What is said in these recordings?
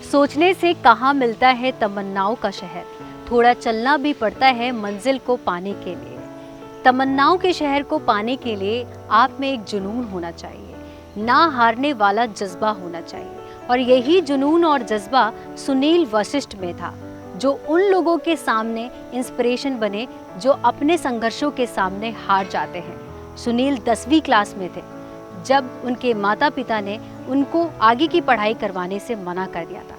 सोचने से कहाँ मिलता है तमन्नाओं का शहर, थोड़ा चलना भी पड़ता है मंजिल को पाने के लिए। तमन्नाओं के शहर को पाने के लिए आप में एक जुनून होना चाहिए, ना हारने वाला जज्बा होना चाहिए। और यही जुनून और जज्बा सुनील वशिष्ठ में था, जो उन लोगों के सामने इंस्पिरेशन बने जो अपने संघर्षों के सामने हार जाते हैं। सुनील 10वीं क्लास में थे जब उनके माता पिता ने उनको आगे की पढ़ाई करवाने से मना कर दिया था।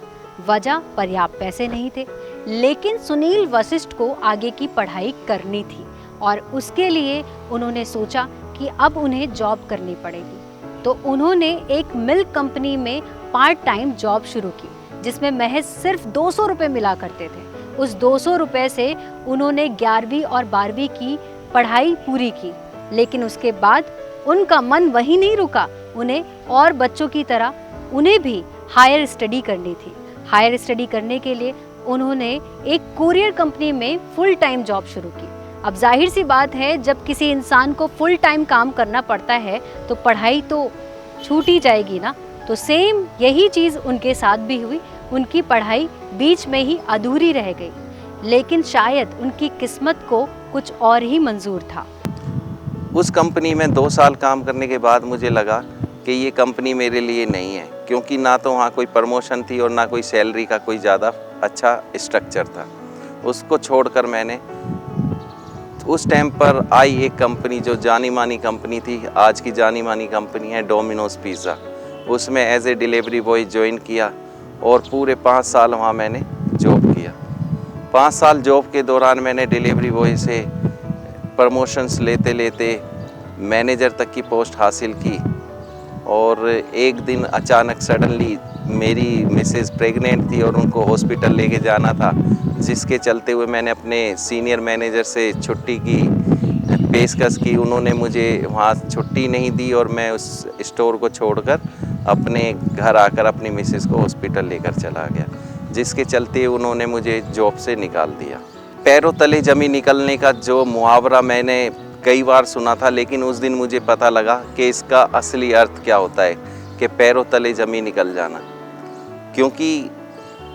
वजह पर्याप्त पैसे नहीं थे, लेकिन सुनील वशिष्ठ को आगे की पढ़ाई करनी थी और उसके लिए उन्होंने सोचा कि अब उन्हें जॉब करनी पड़ेगी। तो उन्होंने एक मिल्क कंपनी में पार्ट टाइम जॉब शुरू की, जिसमें महज सिर्फ 200 रुपये मिला करते थे। उस 200 रुपये से उन्होंने 11वीं और 12वीं की पढ़ाई पूरी की, लेकिन उसके बाद उनका मन वहीं नहीं रुका। उन्हें और बच्चों की तरह उन्हें भी हायर स्टडी करनी थी। हायर स्टडी करने के लिए उन्होंने एक कुरियर कंपनी में फुल टाइम जॉब शुरू की। अब जाहिर सी बात है, जब किसी इंसान को फुल टाइम काम करना पड़ता है तो पढ़ाई तो छूट ही जाएगी ना। तो सेम यही चीज़ उनके साथ भी हुई। उनकी पढ़ाई बीच में ही अधूरी रह गई, लेकिन शायद उनकी किस्मत को कुछ और ही मंजूर था। उस कंपनी में 2 साल काम करने के बाद मुझे लगा कि ये कंपनी मेरे लिए नहीं है, क्योंकि ना तो वहाँ कोई प्रमोशन थी और ना कोई सैलरी का कोई ज़्यादा अच्छा स्ट्रक्चर था। उसको छोड़कर मैंने उस टाइम पर आई एक कंपनी जो जानी मानी कंपनी थी, आज की जानी मानी कंपनी है डोमिनोज़ पिज़्ज़ा। उसमें as a delivery boy join किया और पूरे 5 साल वहाँ मैंने जॉब किया। 5 साल जॉब के दौरान मैंने डिलीवरी बॉय से प्रमोशंस लेते लेते मैनेजर तक की पोस्ट हासिल की। और एक दिन अचानक सडनली मेरी मिसेज़ प्रेग्नेंट थी और उनको हॉस्पिटल लेके जाना था, जिसके चलते हुए मैंने अपने सीनियर मैनेजर से छुट्टी की पेशकश की। उन्होंने मुझे वहाँ छुट्टी नहीं दी और मैं उस स्टोर को छोड़कर अपने घर आकर अपनी मिसेज़ को हॉस्पिटल लेकर चला गया, जिसके चलते उन्होंने मुझे जॉब से निकाल दिया। पैरों तले ज़मीन निकलने का जो मुहावरा मैंने कई बार सुना था, लेकिन उस दिन मुझे पता लगा कि इसका असली अर्थ क्या होता है कि पैरों तले ज़मीन निकल जाना। क्योंकि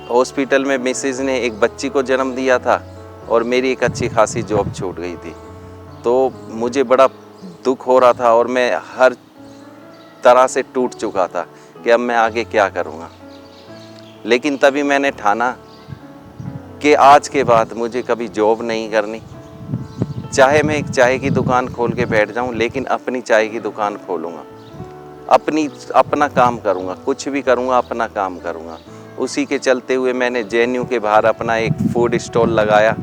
हॉस्पिटल में मिसेज़ ने एक बच्ची को जन्म दिया था और मेरी एक अच्छी खासी जॉब छूट गई थी, तो मुझे बड़ा दुख हो रहा था और मैं हर तरह से टूट चुका था कि अब मैं आगे क्या करूँगा। लेकिन तभी मैंने ठाना कि आज के बाद मुझे कभी जॉब नहीं करनी, चाहे मैं एक चाय की दुकान खोल के बैठ जाऊं, लेकिन अपनी चाय की दुकान खोलूँगा, अपना काम करूँगा, कुछ भी करूँगा अपना काम करूँगा। उसी के चलते हुए मैंने JNU के बाहर अपना एक फूड स्टॉल लगाया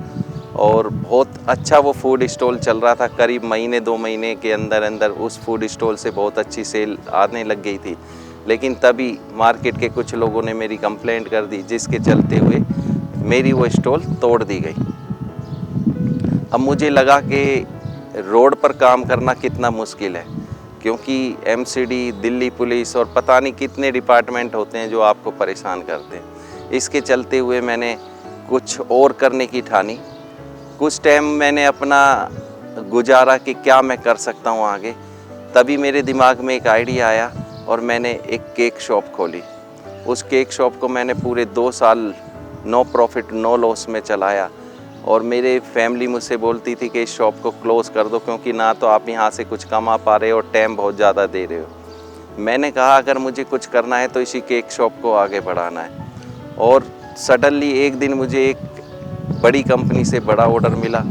और बहुत अच्छा वो फूड स्टॉल चल रहा था। करीब महीने 2 महीने के अंदर अंदर उस फूड स्टॉल से बहुत अच्छी सेल आने लग गई थी। लेकिन तभी मार्केट के कुछ लोगों ने मेरी कंप्लेंट कर दी, जिसके चलते हुए मेरी वो स्टॉल तोड़ दी गई। अब मुझे लगा कि रोड पर काम करना कितना मुश्किल है, क्योंकि MCD, दिल्ली पुलिस और पता नहीं कितने डिपार्टमेंट होते हैं जो आपको परेशान करते हैं। इसके चलते हुए मैंने कुछ और करने की ठानी। कुछ टाइम मैंने अपना गुजारा कि क्या मैं कर सकता हूँ आगे। तभी मेरे दिमाग में एक आइडिया आया और मैंने एक केक शॉप खोली। उस केक शॉप को मैंने पूरे 2 साल नो प्रॉफिट नो लॉस में चलाया और मेरे फैमिली मुझसे बोलती थी कि इस शॉप को क्लोज़ कर दो, क्योंकि ना तो आप यहाँ से कुछ कमा पा रहे हो और टाइम बहुत ज़्यादा दे रहे हो। मैंने कहा अगर मुझे कुछ करना है तो इसी केक शॉप को आगे बढ़ाना है। और सडनली एक दिन मुझे एक बड़ी कंपनी से बड़ा ऑर्डर मिला,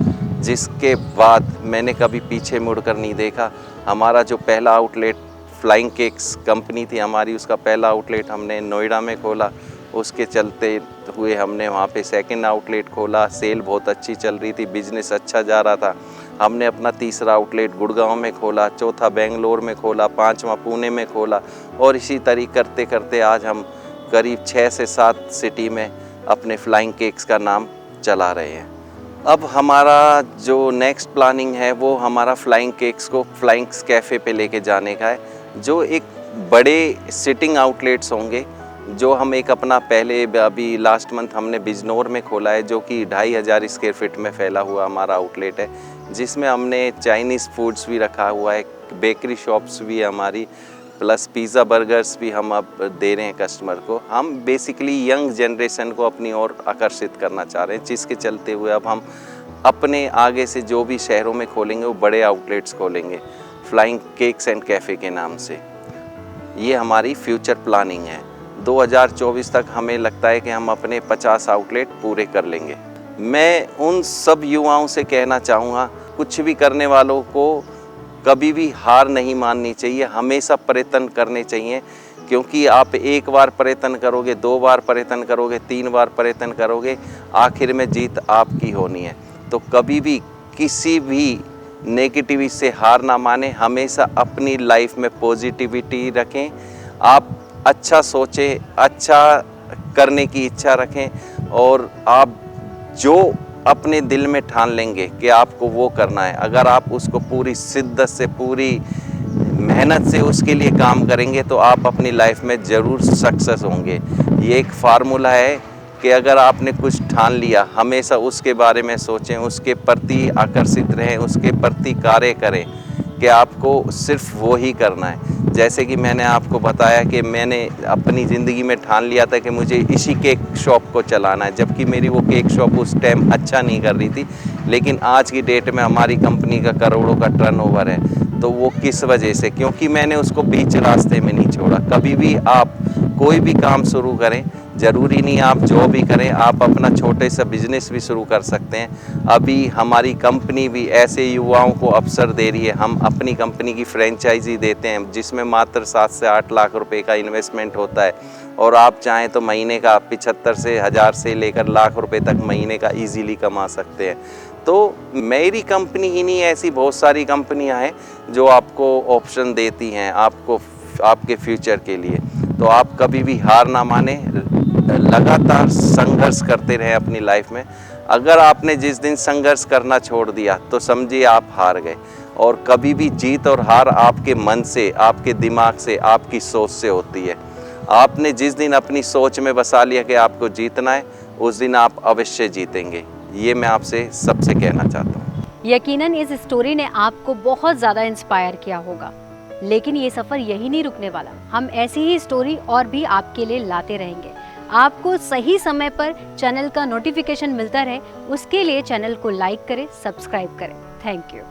जिसके बाद मैंने कभी पीछे मुड़कर नहीं देखा। हमारा जो पहला आउटलेट फ्लाइंग केक्स कंपनी थी हमारी, उसका पहला आउटलेट हमने नोएडा में खोला। उसके चलते हुए हमने वहाँ पे सेकंड आउटलेट खोला। सेल बहुत अच्छी चल रही थी, बिजनेस अच्छा जा रहा था। हमने अपना तीसरा आउटलेट गुड़गांव में खोला, चौथा बेंगलोर में खोला, 5वां पुणे में खोला और इसी तरीके करते करते आज हम करीब 6 से 7 सिटी में अपने फ्लाइंग केक्स का नाम चला रहे हैं। अब हमारा जो नेक्स्ट प्लानिंग है वो हमारा फ्लाइंग केक्स को फ्लाइंग्स कैफ़े पे लेके जाने का है, जो एक बड़े सिटिंग आउटलेट्स होंगे। जो हम एक अपना पहले अभी लास्ट मंथ हमने बिजनौर में खोला है, जो कि 2500 स्क्वायर फीट में फैला हुआ हमारा आउटलेट है, जिसमें हमने चाइनीज़ फूड्स भी रखा हुआ है, बेकरी शॉप्स भी है हमारी, प्लस पिज़्ज़ा बर्गर्स भी हम अब दे रहे हैं कस्टमर को। हम बेसिकली यंग जनरेशन को अपनी ओर आकर्षित करना चाह रहे हैं, जिसके चलते हुए अब हम अपने आगे से जो भी शहरों में खोलेंगे वो बड़े आउटलेट्स खोलेंगे, फ्लाइंग केक्स एंड कैफ़े के नाम से। ये हमारी फ्यूचर प्लानिंग है। 2024 तक हमें लगता है कि हम अपने 50 आउटलेट पूरे कर लेंगे। मैं उन सब युवाओं से कहना चाहूँगा, कुछ भी करने वालों को कभी भी हार नहीं माननी चाहिए, हमेशा प्रयत्न करने चाहिए, क्योंकि आप एक बार प्रयत्न करोगे, 2 बार प्रयत्न करोगे, 3 बार प्रयत्न करोगे, आखिर में जीत आपकी होनी है। तो कभी भी किसी भी नेगेटिविटी से हार ना माने, हमेशा अपनी लाइफ में पॉजिटिविटी रखें, आप अच्छा सोचें, अच्छा करने की इच्छा रखें और आप जो अपने दिल में ठान लेंगे कि आपको वो करना है, अगर आप उसको पूरी शिद्दत से, पूरी मेहनत से उसके लिए काम करेंगे तो आप अपनी लाइफ में ज़रूर सक्सेस होंगे। ये एक फार्मूला है कि अगर आपने कुछ ठान लिया, हमेशा उसके बारे में सोचें, उसके प्रति आकर्षित रहें, उसके प्रति कार्य करें कि आपको सिर्फ वो ही करना है। जैसे कि मैंने आपको बताया कि मैंने अपनी ज़िंदगी में ठान लिया था कि मुझे इसी केक शॉप को चलाना है, जबकि मेरी वो केक शॉप उस टाइम अच्छा नहीं कर रही थी, लेकिन आज की डेट में हमारी कंपनी का करोड़ों का टर्नओवर है। तो वो किस वजह से? क्योंकि मैंने उसको बीच रास्ते में नहीं छोड़ा। कभी भी आप कोई भी काम शुरू करें, ज़रूरी नहीं आप जो भी करें, आप अपना छोटे सा बिजनेस भी शुरू कर सकते हैं। अभी हमारी कंपनी भी ऐसे युवाओं को अवसर दे रही है। हम अपनी कंपनी की फ्रेंचाइजी देते हैं, जिसमें मात्र 7 से 8 लाख रुपए का इन्वेस्टमेंट होता है और आप चाहें तो महीने का 75 से 1000 से लेकर लाख रुपए तक महीने का ईजीली कमा सकते हैं। तो मेरी कंपनी ही नहीं, ऐसी बहुत सारी कंपनियां हैं जो आपको ऑप्शन देती हैं आपको आपके फ्यूचर के लिए। तो आप कभी भी हार ना माने, लगातार संघर्ष करते रहें अपनी लाइफ में। अगर आपने जिस दिन संघर्ष करना छोड़ दिया तो समझिए आप हार गए। और कभी भी जीत और हार आपके मन से, आपके दिमाग से, आपकी सोच से होती है। आपने जिस दिन अपनी सोच में बसा लिया कि आपको जीतना है, उस दिन आप अवश्य जीतेंगे। ये मैं आपसे सबसे कहना चाहता हूँ। यकीनन इस स्टोरी ने आपको बहुत ज़्यादा इंस्पायर किया होगा, लेकिन ये सफ़र यही नहीं रुकने वाला। हम ऐसी ही स्टोरी और भी आपके लिए लाते रहेंगे। आपको सही समय पर चैनल का नोटिफिकेशन मिलता रहे, उसके लिए चैनल को लाइक करें, सब्सक्राइब करें। Thank you.